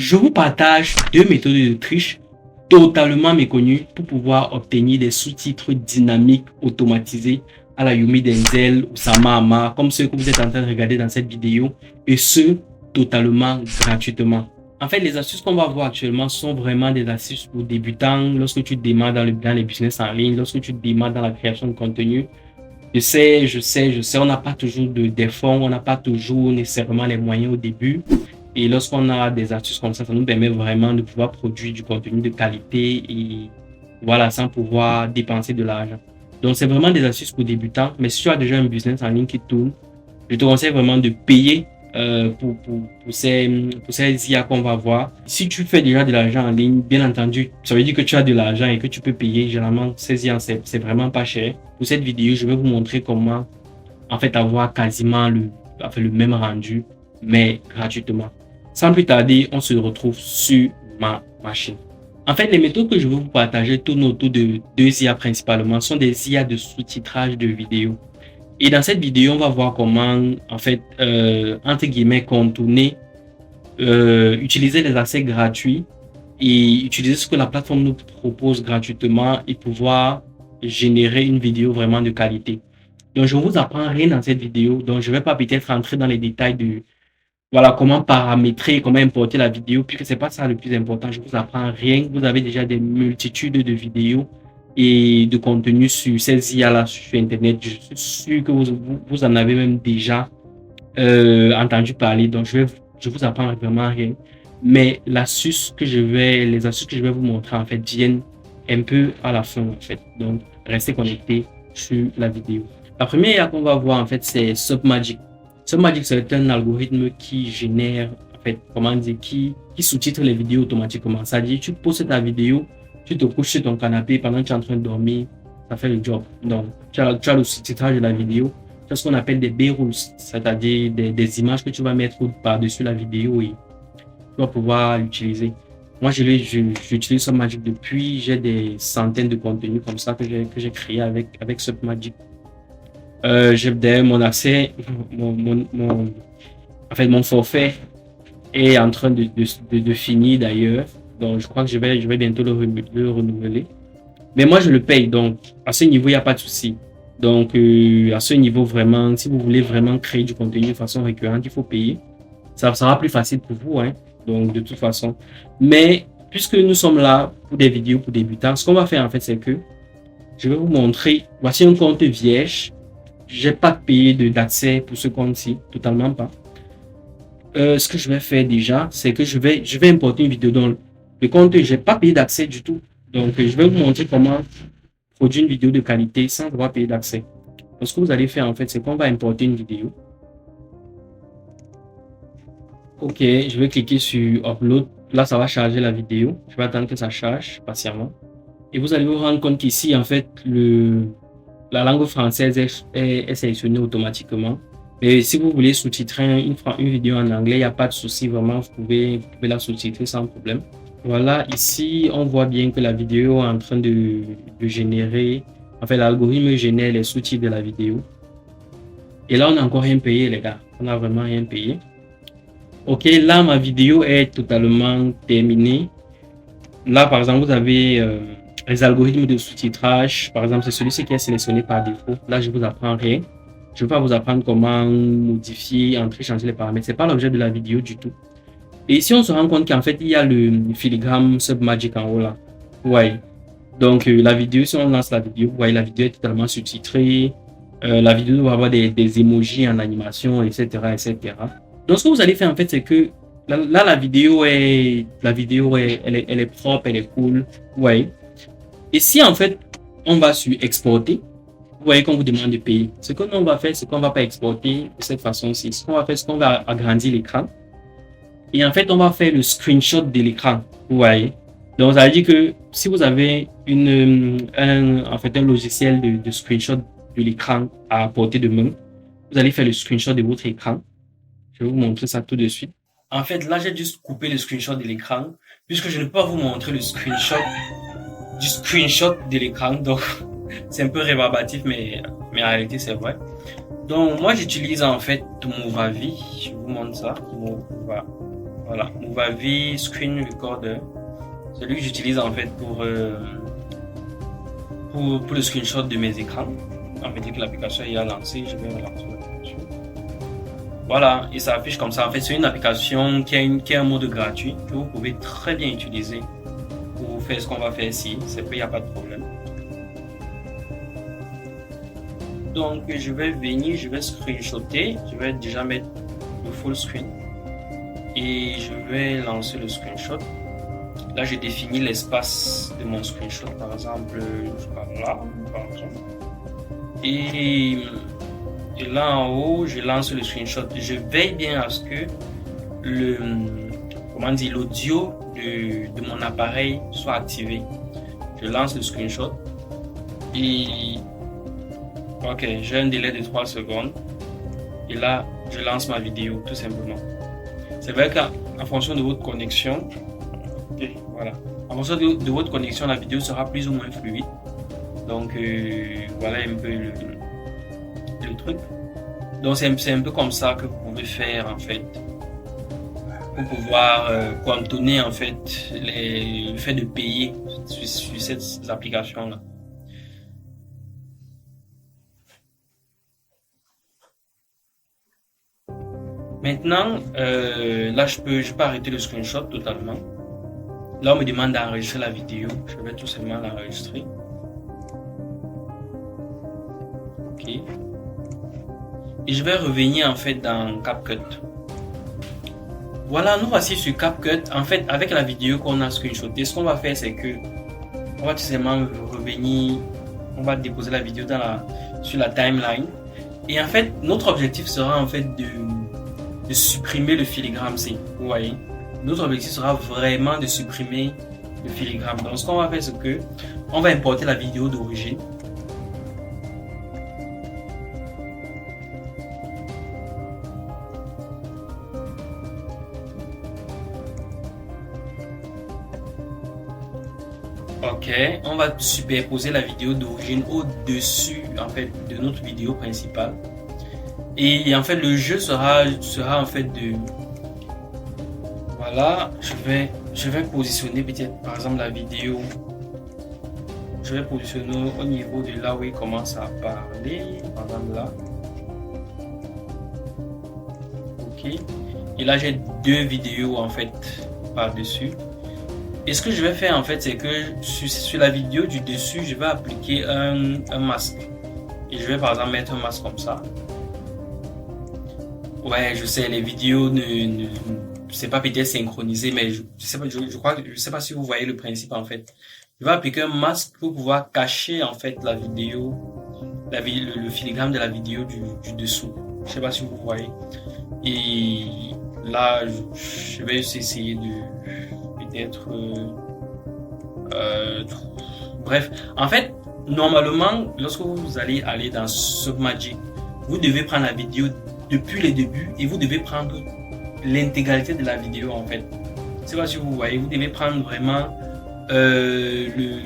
Je vous partage deux méthodes de triche totalement méconnues pour pouvoir obtenir des sous-titres dynamiques automatisés à la Yomi Denzel ou Sama Ama, comme ceux que vous êtes en train de regarder dans cette vidéo, et ce, totalement gratuitement. En fait, les astuces qu'on va voir actuellement sont vraiment des astuces pour débutants lorsque tu démarres dans les business en ligne, lorsque tu démarres dans la création de contenu. Je sais, on n'a pas toujours des fonds, on n'a pas toujours nécessairement les moyens au début. Et lorsqu'on a des astuces comme ça nous permet vraiment de pouvoir produire du contenu de qualité et voilà, sans pouvoir dépenser de l'argent. Donc, c'est vraiment des astuces pour débutants. Mais si tu as déjà un business en ligne qui tourne, je te conseille vraiment de payer pour ces IA qu'on va voir. Si tu fais déjà de l'argent en ligne, bien entendu, ça veut dire que tu as de l'argent et que tu peux payer. Généralement, ces IA, c'est vraiment pas cher. Pour cette vidéo, je vais vous montrer comment en fait avoir quasiment le même rendu, mais gratuitement. Sans plus tarder, on se retrouve sur ma machine. En fait, les méthodes que je vais vous partager tournent autour de deux IA principalement. Ce sont des IA de sous-titrage de vidéos. Et dans cette vidéo, on va voir comment, en fait, entre guillemets, contourner, utiliser les accès gratuits et utiliser ce que la plateforme nous propose gratuitement et pouvoir générer une vidéo vraiment de qualité. Donc, je ne vous apprends rien dans cette vidéo. Donc, je ne vais pas peut-être rentrer dans les détails de voilà, comment paramétrer, comment importer la vidéo, puisque c'est pas ça le plus important. Je vous apprends rien. Vous avez déjà des multitudes de vidéos et de contenus sur ces IA-là sur Internet. Je suis sûr que vous en avez même déjà entendu parler. Donc, je vous apprends vraiment rien. Mais les astuces que je vais vous montrer, en fait, viennent un peu à la fin, en fait. Donc, restez connectés sur la vidéo. La première IA qu'on va voir, en fait, c'est Submagic. Submagic, c'est un algorithme qui génère, en fait, comment dire, qui sous-titre les vidéos automatiquement. C'est-à-dire, tu poses ta vidéo, tu te couches sur ton canapé pendant que tu es en train de dormir, ça fait le job. Donc, tu as le sous-titrage de la vidéo, tu as ce qu'on appelle des B-rolls, c'est-à-dire des images que tu vas mettre par-dessus la vidéo et tu vas pouvoir l'utiliser. Moi, j'utilise Submagic depuis, j'ai des centaines de contenus comme ça que j'ai créé avec Submagic. J'ai d'ailleurs mon accès, mon forfait est en train de finir d'ailleurs. Donc, je crois que je vais bientôt le renouveler. Mais moi, je le paye. Donc, à ce niveau, il n'y a pas de souci. Donc, à ce niveau, vraiment, si vous voulez vraiment créer du contenu de façon récurrente, il faut payer. Ça sera plus facile pour vous, hein. Donc, de toute façon. Mais, puisque nous sommes là pour des vidéos pour débutants, ce qu'on va faire, en fait, c'est que je vais vous montrer. Voici un compte vierge. J'ai pas payé d'accès pour ce compte-ci, totalement pas. Ce que je vais faire déjà, c'est que je vais importer une vidéo dans le compte. J'ai pas payé d'accès du tout. Donc, je vais vous montrer comment produire une vidéo de qualité sans avoir payé d'accès. Donc, ce que vous allez faire, en fait, c'est qu'on va importer une vidéo. Ok, je vais cliquer sur Upload. Là, ça va charger la vidéo. Je vais attendre que ça charge patiemment. Et vous allez vous rendre compte qu'ici, en fait, la langue française est sélectionnée automatiquement. Mais si vous voulez sous-titrer une vidéo en anglais, il n'y a pas de souci, vraiment, vous pouvez la sous-titrer sans problème. Voilà, ici, on voit bien que la vidéo est en train de générer, en fait, l'algorithme génère les sous-titres de la vidéo. Et là, on n'a encore rien payé, les gars. On n'a vraiment rien payé. Ok, là, ma vidéo est totalement terminée. Là, par exemple, vous avez les algorithmes de sous-titrage. Par exemple, c'est celui-ci qui est sélectionné par défaut. Là, je ne vous apprends rien. Je ne vais pas vous apprendre comment modifier, entrer, changer les paramètres. Ce n'est pas l'objet de la vidéo du tout. Et ici, on se rend compte qu'en fait, il y a le filigrane Submagic en haut là. Ouais. Donc, la vidéo, si on lance la vidéo, vous voyez, la vidéo est totalement sous-titrée. La vidéo doit avoir des emojis en animation, etc., etc. Donc, ce que vous allez faire, en fait, c'est que là, la vidéo est propre, elle est cool. Ouais. Et si, en fait, on va sur exporter, vous voyez qu'on vous demande de payer. Ce que nous, on va faire, c'est qu'on ne va pas exporter de cette façon-ci. Ce qu'on va faire, c'est qu'on va agrandir l'écran. Et en fait, on va faire le screenshot de l'écran. Vous voyez. Donc, ça veut dire que si vous avez un logiciel de screenshot de l'écran à portée de main, vous allez faire le screenshot de votre écran. Je vais vous montrer ça tout de suite. En fait, là, j'ai juste coupé le screenshot de l'écran, puisque je ne peux pas vous montrer le screenshot de l'écran. Donc, c'est un peu rébarbatif, mais en réalité, c'est vrai. Donc, moi, j'utilise en fait Movavi. Je vous montre ça. Voilà, Movavi Screen Recorder. C'est lui que j'utilise en fait pour le screenshot de mes écrans. On me dit que l'application est lancée, je vais relancer l'application. Voilà, et ça affiche comme ça. En fait, c'est une application qui a un mode gratuit que vous pouvez très bien utiliser pour faire ce qu'on va faire ici. C'est qu'il n'y a pas de problème. Donc, je vais venir, je vais screenshotter. Je vais déjà mettre le full screen. Et je vais lancer le screenshot. Là, j'ai défini l'espace de mon screenshot, par exemple, là, par exemple. Et là en haut, je lance le screenshot. Je veille bien à ce que l'audio de mon appareil soit activé. Je lance le screenshot et ok, j'ai un délai de 3 secondes. Et là, je lance ma vidéo, tout simplement. C'est vrai qu'en fonction de votre connexion, voilà. En fonction de votre connexion, la vidéo sera plus ou moins fluide. Donc, voilà un peu le truc. Donc, c'est un peu comme ça que vous pouvez faire, en fait, pour pouvoir contourner, en fait, le fait de payer sur cette application-là. Maintenant, là, je peux arrêter le screenshot totalement. Là, on me demande d'enregistrer la vidéo. Je vais tout simplement l'enregistrer. Ok. Et je vais revenir en fait dans CapCut. Voilà, nous voici sur CapCut. En fait, avec la vidéo qu'on a screenshotée, ce qu'on va faire, c'est que on va tout simplement revenir, on va déposer la vidéo sur la timeline. Et en fait, notre objectif sera en fait de supprimer le filigrane C. Vous voyez, notre objectif sera vraiment de supprimer le filigrane. Donc, ce qu'on va faire, c'est que on va importer la vidéo d'origine. Ok, on va superposer la vidéo d'origine au-dessus en fait de notre vidéo principale. Et en fait le jeu sera en fait voilà, je vais positionner peut-être par exemple la vidéo. Je vais positionner au niveau de là où il commence à parler, par exemple là. Ok. Et là j'ai deux vidéos en fait par-dessus. Et ce que je vais faire en fait, c'est que sur la vidéo du dessus, je vais appliquer un masque. Et je vais par exemple mettre un masque comme ça. Ouais, je sais, les vidéos c'est pas peut-être synchronisé, mais je sais pas, je sais pas si vous voyez le principe en fait. Je vais appliquer un masque pour pouvoir cacher en fait la vidéo, le filigrane de la vidéo du dessous. Je sais pas si vous voyez. Et là, je vais essayer de peut-être bref, en fait, normalement, lorsque vous allez aller dans SubMagic, vous devez prendre la vidéo depuis le début et vous devez prendre l'intégralité de la vidéo en fait. Je sais pas si vous voyez, vous devez prendre vraiment je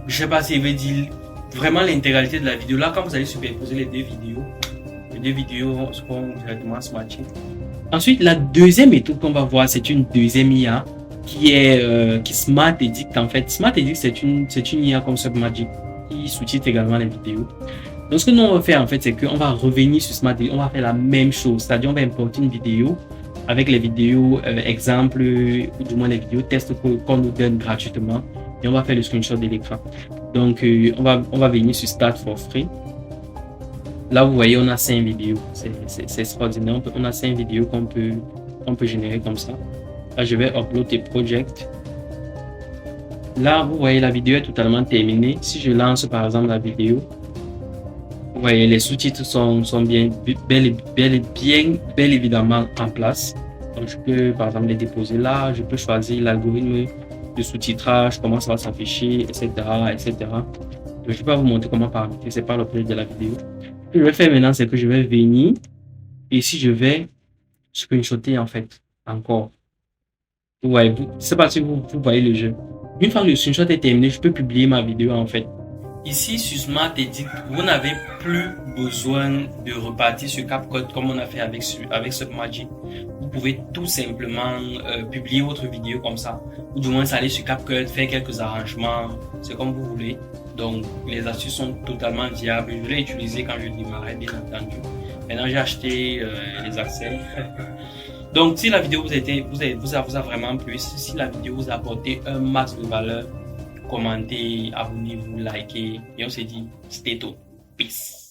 sais pas si je vais dire vraiment l'intégralité de la vidéo. Là, quand vous allez superposer les deux vidéos seront directement se matcher. Ensuite, la deuxième méthode qu'on va voir, c'est une deuxième IA qui est Smart Edit en fait. Smart Edit, c'est une IA comme SubMagic qui sous-titre également les vidéos. Donc ce que nous on va faire en fait, c'est qu'on va revenir sur Smart Edit, on va faire la même chose, c'est-à-dire on va importer une vidéo avec les vidéos exemples, ou du moins les vidéos tests qu'on nous donne gratuitement, et on va faire le screenshot de l'écran. Donc on va venir sur Start for Free. Là vous voyez, on a 5 vidéos, c'est extraordinaire, on a 5 vidéos qu'on peut générer comme ça. Là je vais upload a project. Là vous voyez, la vidéo est totalement terminée. Si je lance par exemple la vidéo, vous voyez, les sous-titres sont bien, bel évidemment en place. Donc, je peux, par exemple, les déposer là. Je peux choisir l'algorithme de sous-titrage, comment ça va s'afficher, etc., etc. Donc, je ne vais pas vous montrer comment paramétrer. C'est pas l'objet de la vidéo. Ce que je vais faire maintenant, c'est que je vais venir et si je vais screenshotter, en fait, encore. Vous voyez, je ne sais pas si vous voyez le jeu. Une fois que le screenshot est terminé, je peux publier ma vidéo, en fait. Ici, sur Smart Edit, vous n'avez plus besoin de repartir sur CapCut comme on a fait avec Submagic. Vous pouvez tout simplement publier votre vidéo comme ça. Ou du moins aller sur CapCut, faire quelques arrangements. C'est comme vous voulez. Donc, les astuces sont totalement viables. Je l'ai utilisé quand je démarrais, bien entendu. Maintenant, j'ai acheté les accès. Donc, si la vidéo vous a vraiment plu, si la vidéo vous a apporté un max de valeur, commentez, abonnez-vous, likez. Et on se dit, stay tuned. Peace.